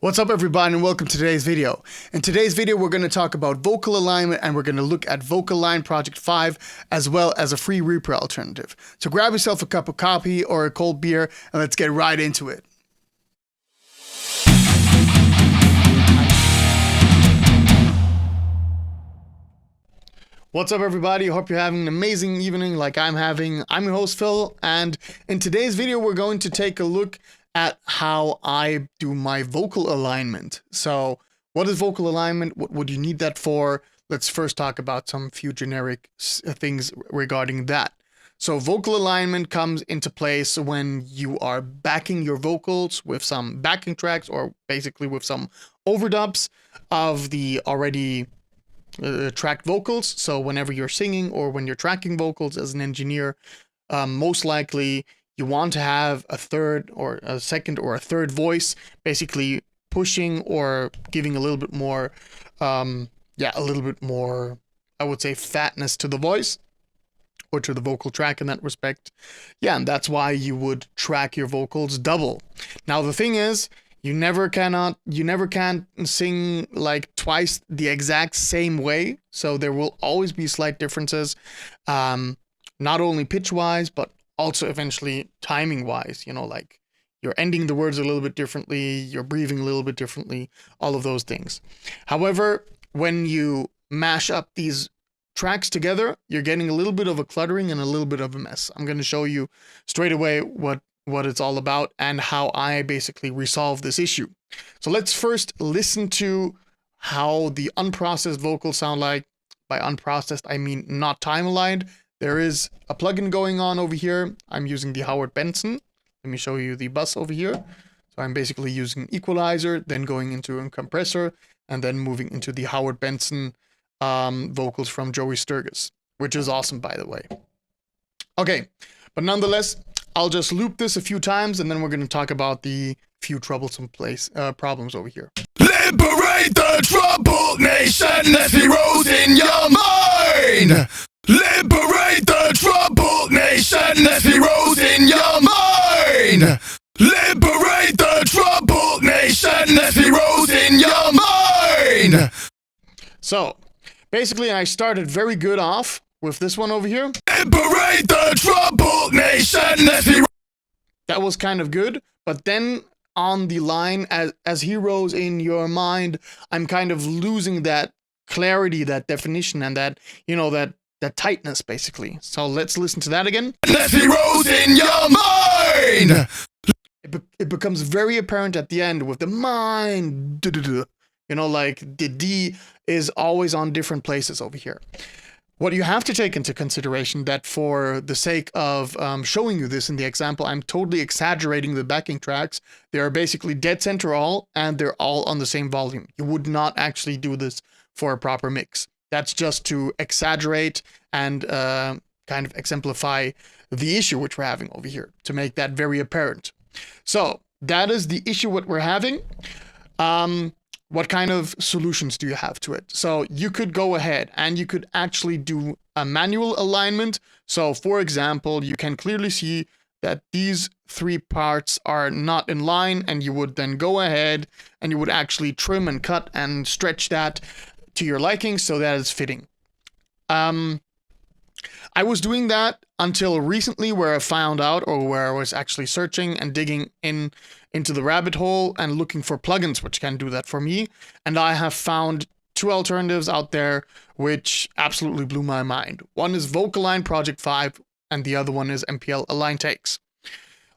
What's up everybody and welcome to today's video. In today's video we're going to talk about vocal alignment and we're going to look at VocAlign Project 5 as well as a free Reaper alternative. So grab yourself a cup of coffee or a cold beer and let's get right into it. What's up everybody, hope you're having an amazing evening like I'm having. I'm your host Phil, and in today's video we're going to take a look at how I do my vocal alignment. So what is vocal alignment? What would you need that for? Let's first talk about some few generic things regarding that. So vocal alignment comes into place when you are backing your vocals with some backing tracks or basically with some overdubs of the already tracked vocals. So whenever you're singing or when you're tracking vocals as an engineer, most likely you want to have a third or a second or a third voice basically pushing or giving a little bit more, I would say, fatness to the voice or to the vocal track in that respect. Yeah, and that's why you would track your vocals double. Now the thing is, you never can sing like twice the exact same way. So there will always be slight differences, not only pitch wise, but also eventually timing wise, like you're ending the words a little bit differently, you're breathing a little bit differently, all of those things. However, when you mash up these tracks together, you're getting a little bit of a cluttering and a little bit of a mess. I'm going to show you straight away what it's all about and how I basically resolve this issue. So let's first listen to how the unprocessed vocals sound like. By unprocessed, I mean not time aligned. There is a plugin going on over here. I'm using the Howard Benson. Let me show you the bus over here. So I'm basically using equalizer, then going into a compressor, and then moving into the Howard Benson vocals from Joey Sturgis, which is awesome, by the way. Okay, but nonetheless, I'll just loop this a few times, and then we're going to talk about the few troublesome problems over here. Liberate the troubled nation as heroes in your mind! Liberate the troubled nation as heroes in your mind! Liberate the troubled nation as heroes in your mind! So, basically I started very good off with this one over here. Liberate the troubled nation as heroes. That was kind of good, but then on the line as heroes in your mind, I'm kind of losing that clarity, that definition, and that, that tightness, basically. So let's listen to that again. As heroes in your mind! It becomes very apparent at the end with the mind. Like the D is always on different places over here. What you have to take into consideration that for the sake of showing you this in the example, I'm totally exaggerating the backing tracks. They are basically dead center all, and they're all on the same volume. You would not actually do this for a proper mix. That's just to exaggerate and kind of exemplify the issue which we're having over here, to make that very apparent. So that is the issue what we're having. What kind of solutions do you have to it? So you could go ahead and you could actually do a manual alignment. So for example, you can clearly see that these three parts are not in line, and you would then go ahead and you would actually trim and cut and stretch that to your liking so that it's fitting. I was doing that until recently, where I found out, or where I was actually searching and digging into the rabbit hole and looking for plugins which can do that for me. And I have found two alternatives out there which absolutely blew my mind. One is VocAlign Project 5 and the other one is MPL Align Takes.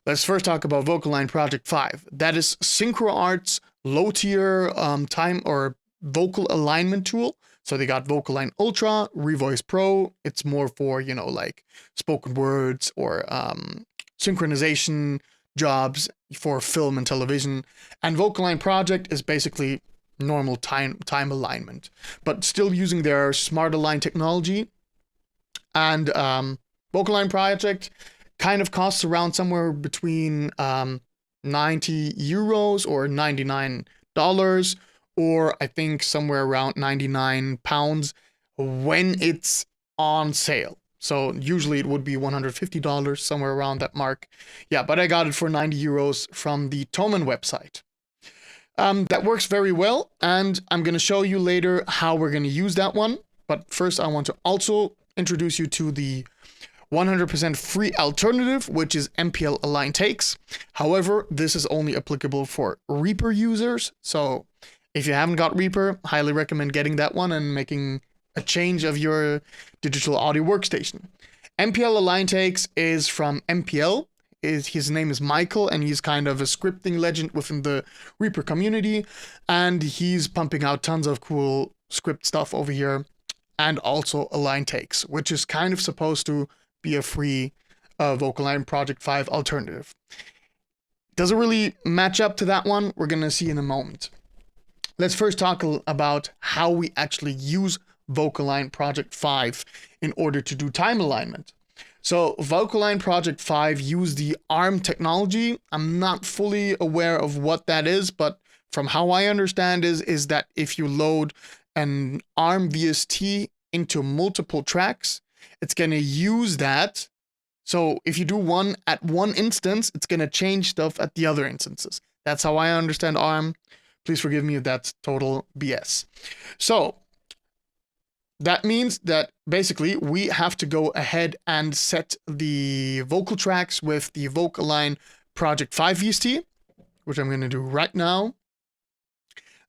Let's first talk about VocAlign Project 5. That is SynchroArts low tier time or vocal alignment tool. So they got VocAlign Ultra, Revoice Pro. It's more for, like spoken words or synchronization jobs for film and television. And VocAlign Project is basically normal time alignment, but still using their Smart Align technology. And VocAlign Project kind of costs around somewhere between 90 euros or $99, or I think somewhere around 99 pounds when it's on sale. So usually it would be $150, somewhere around that mark. Yeah, but I got it for 90 euros from the Thomann website. That works very well, and I'm going to show you later how we're going to use that one. But first, I want to also introduce you to the 100% free alternative, which is MPL Align Takes. However, this is only applicable for Reaper users. So if you haven't got Reaper, highly recommend getting that one and making a change of your digital audio workstation. MPL Align Takes is from MPL. His name is Michael, and he's kind of a scripting legend within the Reaper community, and he's pumping out tons of cool script stuff over here, and also Align Takes, which is kind of supposed to be a free VocAlign Project 5 alternative. Does it really match up to that one? We're going to see in a moment. Let's first talk about how we actually use VocAlign Project 5 in order to do time alignment. So VocAlign Project 5 use the ARM technology. I'm not fully aware of what that is, but from how I understand is that if you load an ARM VST into multiple tracks, it's going to use that. So if you do one at one instance, it's going to change stuff at the other instances. That's how I understand ARM. Please forgive me if that's total BS. So that means that basically we have to go ahead and set the vocal tracks with the VocAlign Project 5 VST, which I'm going to do right now.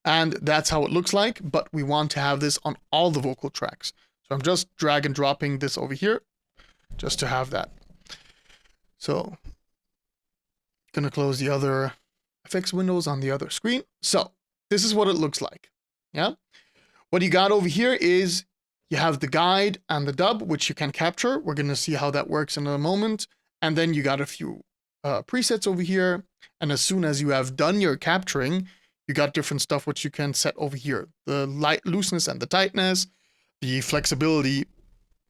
And that's how it looks like, but we want to have this on all the vocal tracks. So I'm just drag and dropping this over here just to have that. So going to close the other effects windows on the other screen. So this is what it looks like. Yeah. What you got over here is you have the guide and the dub, which you can capture. We're going to see how that works in a moment. And then you got a few presets over here. And as soon as you have done your capturing, you got different stuff which you can set over here. The light looseness and the tightness, the flexibility,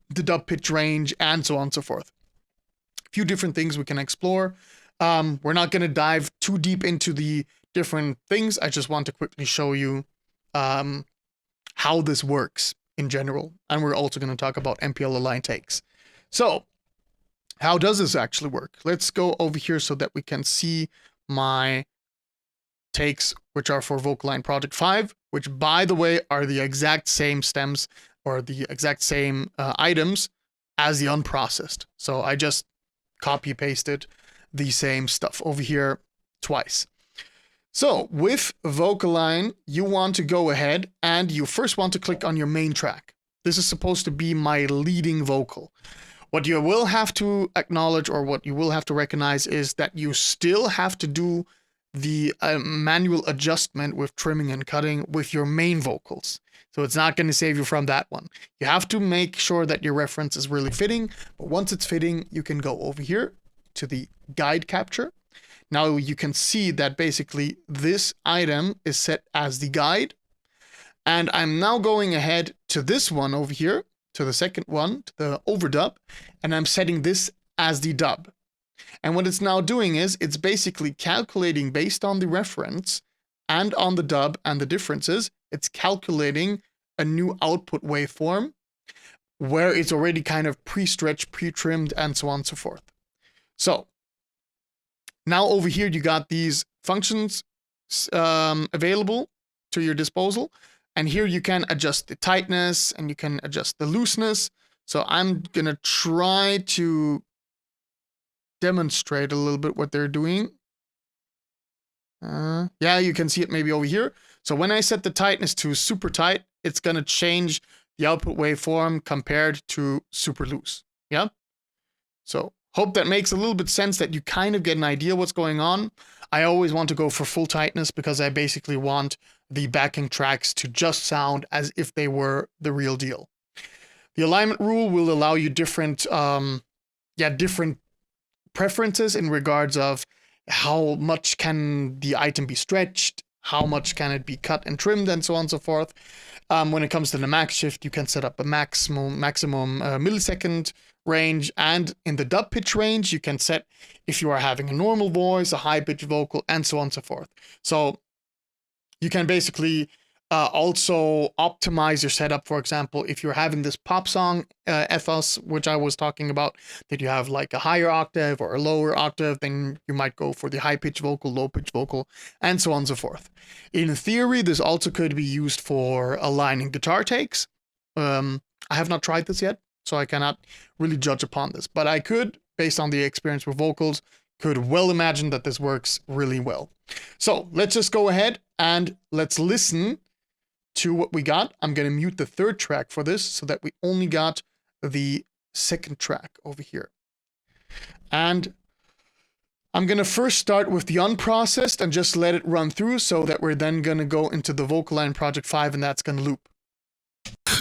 the dub pitch range, and so on and so forth. A few different things we can explore. We're not going to dive too deep into the different things. I just want to quickly show you how this works in general. And we're also going to talk about MPL Align Takes. So how does this actually work? Let's go over here so that we can see my takes, which are for VocAlign Project 5, which, by the way, are the exact same stems or the exact same items as the unprocessed. So I just copy pasted the same stuff over here twice. So with VocAlign, you want to go ahead and you first want to click on your main track. This is supposed to be my leading vocal. What you will have to acknowledge, or what you will have to recognize, is that you still have to do the manual adjustment with trimming and cutting with your main vocals. So it's not going to save you from that one. You have to make sure that your reference is really fitting, but once it's fitting, you can go over here to the guide capture. Now you can see that basically this item is set as the guide. And I'm now going ahead to this one over here, to the second one, to the overdub, and I'm setting this as the dub. And what it's now doing is it's basically calculating based on the reference and on the dub and the differences. It's calculating a new output waveform where it's already kind of pre-stretched, pre-trimmed, and so on and so forth. So now over here, you got these functions available to your disposal. And here you can adjust the tightness and you can adjust the looseness. So I'm going to try to demonstrate a little bit what they're doing. Yeah, you can see it maybe over here. So when I set the tightness to super tight, it's going to change the output waveform compared to super loose. Yeah. So hope that makes a little bit sense, that you kind of get an idea what's going on. I always want to go for full tightness because I basically want the backing tracks to just sound as if they were the real deal. The alignment rule will allow you different preferences in regards of how much can the item be stretched, how much can it be cut and trimmed, and so on and so forth. When it comes to the max shift, you can set up a maximum millisecond range, and in the dub pitch range, you can set if you are having a normal voice, a high pitch vocal, and so on and so forth. So you can basically Also optimize your setup. For example, if you're having this pop song ethos, which I was talking about, that you have like a higher octave or a lower octave, then you might go for the high pitch vocal, low pitch vocal, and so on and so forth. In theory, this also could be used for aligning guitar takes. I have not tried this yet, so I cannot really judge upon this, but I could, based on the experience with vocals, could well imagine that this works really well. So let's just go ahead and let's listen to what we got. I'm going to mute the third track for this so that we only got the second track over here. And I'm going to first start with the unprocessed and just let it run through so that we're then going to go into the VocAlign Project 5 and that's going to loop.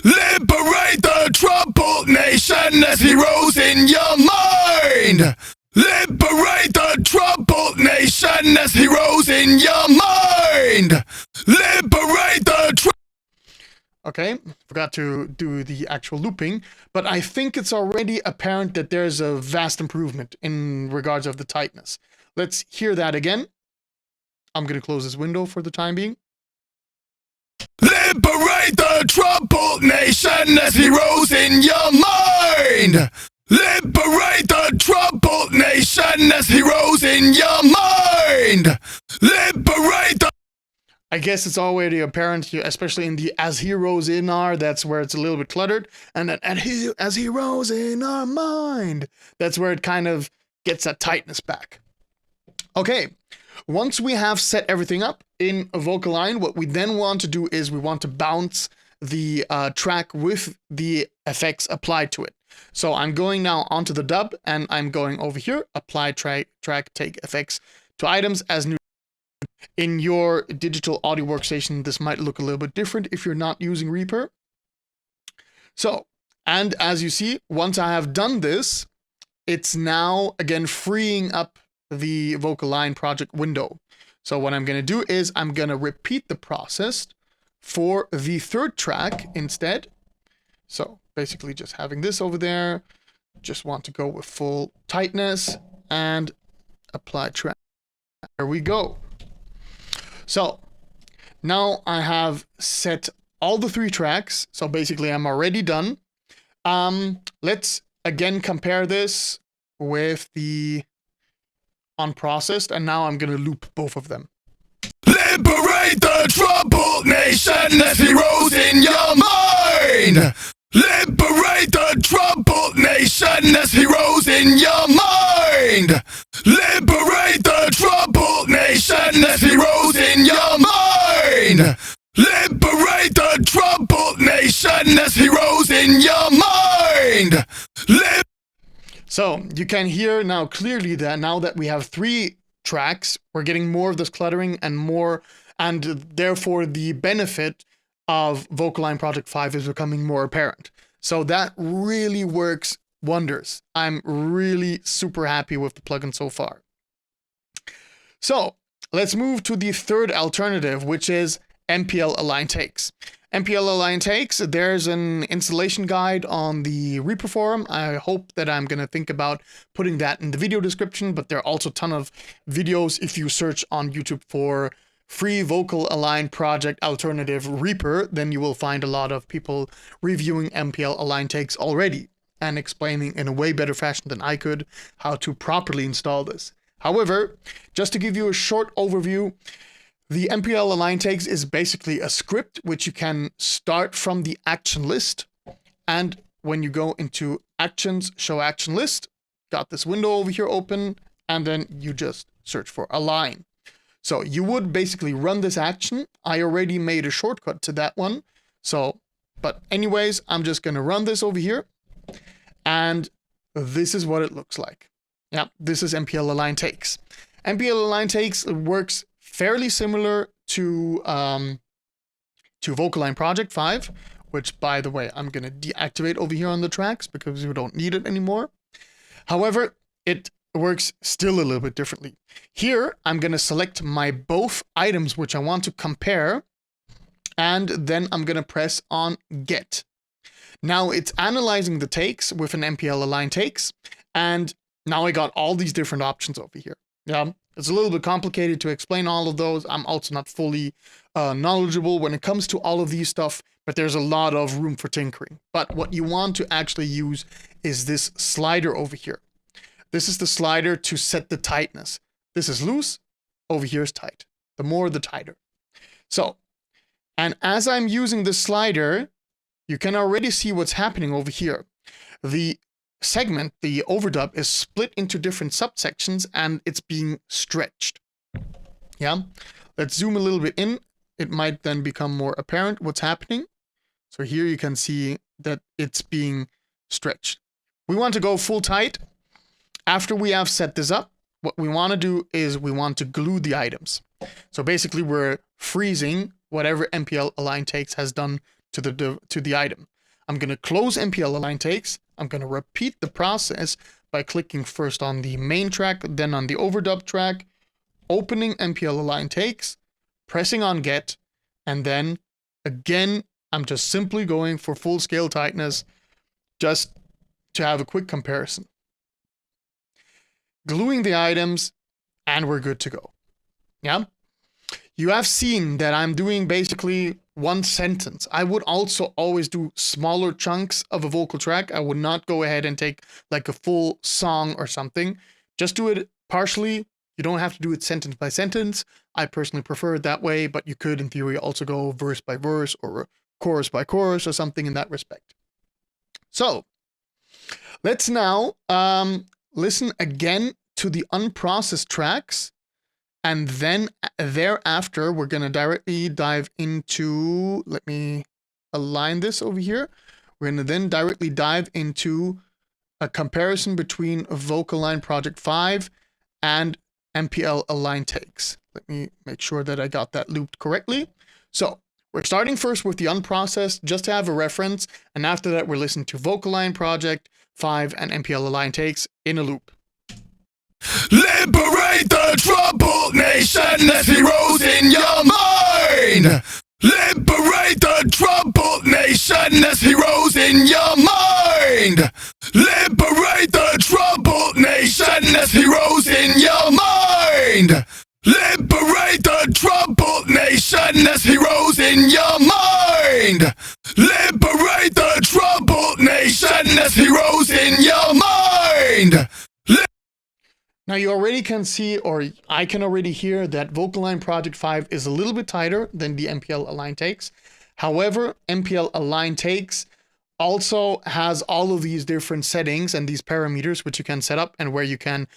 Liberate the troubled nation as heroes in your mind. Liberate the troubled nation as heroes in your mind. Liberate the Okay, forgot to do the actual looping, but I think it's already apparent that there's a vast improvement in regards of the tightness. Let's hear that again. I'm going to close this window for the time being. Liberate the troubled nation as heroes in your mind. Liberate the troubled nation as heroes in your mind. Liberate the... I guess it's already apparent here, especially in the as heroes in our, that's where it's a little bit cluttered. And then as heroes in our mind, that's where it kind of gets that tightness back. Okay, once we have set everything up in VocAlign, what we then want to do is we want to bounce the track with the effects applied to it. So I'm going now onto the dub and I'm going over here, apply track take effects to items as new. In your digital audio workstation, this might look a little bit different if you're not using Reaper. So, and as you see, once I have done this, it's now again freeing up the VocAlign project window. So what I'm going to do is I'm going to repeat the process for the third track instead. So basically just having this over there, just want to go with full tightness and apply track. There we go. So now I have set all the three tracks. So basically I'm already done. Let's again compare this with the unprocessed, and now I'm going to loop both of them. Liberate the troubled nation as heroes in your mind. Liberate the troubled nation as heroes in your mind. Liberate the troubled nation as heroes in your mind. Liberate the troubled nation as heroes in your mind. So you can hear now clearly that now that we have three tracks, we're getting more of this cluttering and more, and therefore the benefit of VocAlign Project 5 is becoming more apparent. So that really works wonders. I'm really super happy with the plugin so far. So let's move to the third alternative, which is MPL Align Takes. MPL Align Takes, there's an installation guide on the Reaper forum. I hope that I'm going to think about putting that in the video description, but there are also a ton of videos if you search on YouTube for free VocAlign Project alternative Reaper, then you will find a lot of people reviewing MPL Align Takes already and explaining in a way better fashion than I could how to properly install this. However, just to give you a short overview, the MPL Align Takes is basically a script which you can start from the action list. And when you go into actions, show action list, got this window over here open, and then you just search for align. So you would basically run this action. I already made a shortcut to that one. So, but anyways, I'm just going to run this over here. And this is what it looks like. Yeah, this is MPL Align Takes. MPL Align Takes works fairly similar to VocAlign Project 5, which, by the way, I'm going to deactivate over here on the tracks because we don't need it anymore. However, it works still a little bit differently. Here, I'm going to select my both items which I want to compare, and then I'm going to press on Get. Now it's analyzing the takes with an MPL Align Takes, and now I got all these different options over here. Yeah, It's a little bit complicated to explain all of those. I'm also not fully knowledgeable when it comes to all of these stuff, but there's a lot of room for tinkering. But what you want to actually use is this slider over here. This is the slider to set the tightness. This is loose, over here is tight. The more, the tighter. So, and as I'm using this slider, you can already see what's happening over here. The segment, the overdub, is split into different subsections and it's being stretched. Yeah, let's zoom a little bit in. It might then become more apparent what's happening. So here you can see that it's being stretched. We want to go full tight. After we have set this up, what we want to do is we want to glue the items. So basically we're freezing whatever MPL Align Takes has done to the item. I'm going to close MPL Align Takes. I'm going to repeat the process by clicking first on the main track, then on the overdub track, opening MPL Align Takes, pressing on get, and then again, I'm just simply going for full scale tightness just to have a quick comparison. Gluing the items, and we're good to go. Yeah? You have seen that I'm doing basically one sentence. I would also always do smaller chunks of a vocal track. I would not go ahead and take like a full song or something. Just do it partially. You don't have to do it sentence by sentence. I personally prefer it that way, but you could in theory also go verse by verse or chorus by chorus or something in that respect. So let's now listen again to the unprocessed tracks. And then thereafter, we're going to directly dive into, let me align this over here. We're going to then directly dive into a comparison between VocAlign Project 5 and MPL Align Takes. Let me make sure that I got that looped correctly. So we're starting first with the unprocessed, just to have a reference. And after that, we're listening to VocAlign Project 5 and MPL Align Takes in a loop. Liberate the troubled nation as heroes in your mind. Liberate the troubled nation as heroes in your mind. Liberate the troubled nation as heroes in your mind. Liberate the troubled nation as heroes in your mind. Liberate the troubled nation as heroes in your mind. Now you already can see, or I can already hear, that VocAlign Project 5 is a little bit tighter than the MPL Align Takes. However, MPL Align Takes also has all of these different settings and these parameters which you can set up and where you can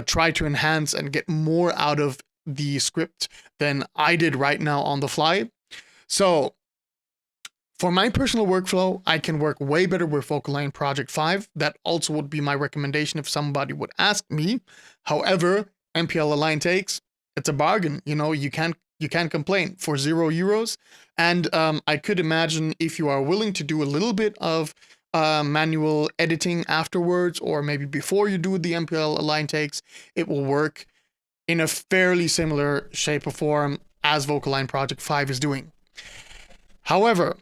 try to enhance and get more out of the script than I did right now on the fly. So for my personal workflow, I can work way better with VocAlign Project 5. That also would be my recommendation if somebody would ask me. However, MPL Align Takes, it's a bargain. You know, you can't complain for €0. And I could imagine if you are willing to do a little bit of manual editing afterwards, or maybe before you do the MPL Align Takes, it will work in a fairly similar shape or form as VocAlign Project 5 is doing. However,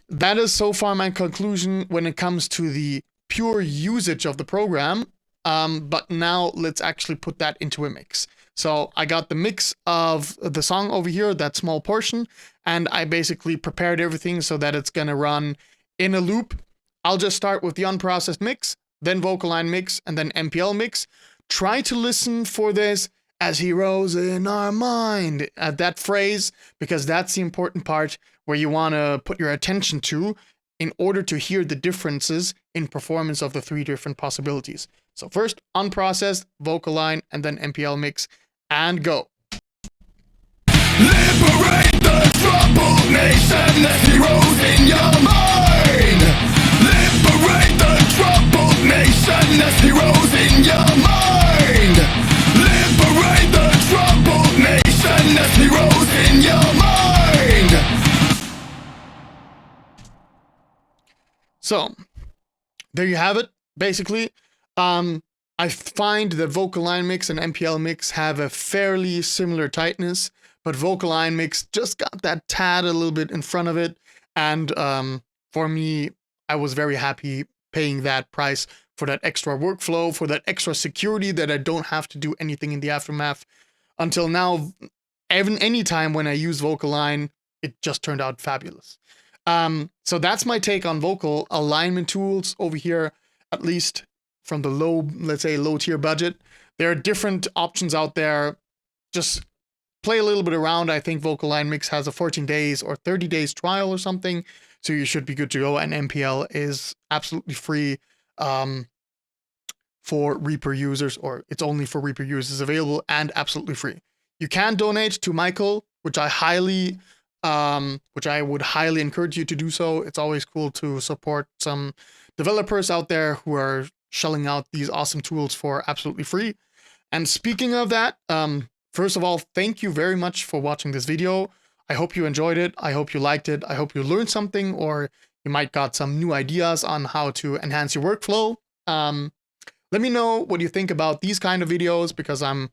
that is so far my conclusion when it comes to the pure usage of the program. But now let's actually put that into a mix. So I got the mix of the song over here, that small portion, and I basically prepared everything so that it's going to run in a loop. I'll just start with the unprocessed mix, then VocAlign mix, and then MPL mix. Try to listen for this as heroes in our mind at that phrase, because that's the important part where you want to put your attention to in order to hear the differences in performance of the three different possibilities. So first, unprocessed, VocAlign, and then MPL mix, and go. Liberate the troubled nation as heroes in your mind. Liberate the troubled nation as heroes in your mind. Liberate the troubled nation as heroes in your mind. So, there you have it. Basically, I find that VocAlign mix and MPL mix have a fairly similar tightness, but VocAlign mix just got that tad a little bit in front of it. And for me, I was very happy paying that price for that extra workflow, for that extra security that I don't have to do anything in the aftermath. Until now, even any time when I use VocAlign, it just turned out fabulous. So that's my take on vocal alignment tools over here, at least from the low, let's say low tier budget. There are different options out there. Just play a little bit around. I think VocAlign Mix has a 14 days or 30 days trial or something. So you should be good to go. And MPL is absolutely free for Reaper users, or it's only for Reaper users available and absolutely free. You can donate to Michael, which I would highly encourage you to do so. It's always cool to support some developers out there who are shelling out these awesome tools for absolutely free. And speaking of that, first of all, thank you very much for watching this video. I hope you enjoyed it. I hope you liked it. I hope you learned something, or you might got some new ideas on how to enhance your workflow. Let me know what you think about these kind of videos, because I'm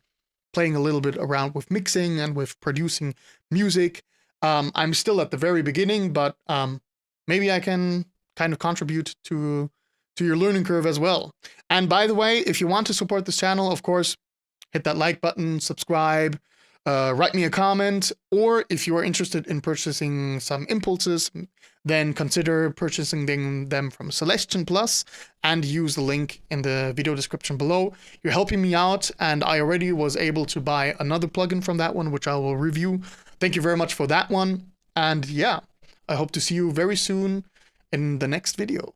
playing a little bit around with mixing and with producing music. I'm still at the very beginning, but maybe I can kind of contribute to your learning curve as well. And by the way, if you want to support this channel, of course, hit that like button, subscribe, write me a comment, or if you are interested in purchasing some impulses, then consider purchasing them from Celestion Plus and use the link in the video description below. You're helping me out, and I already was able to buy another plugin from that one, which I will review. Thank you very much for that one. And yeah, I hope to see you very soon in the next video.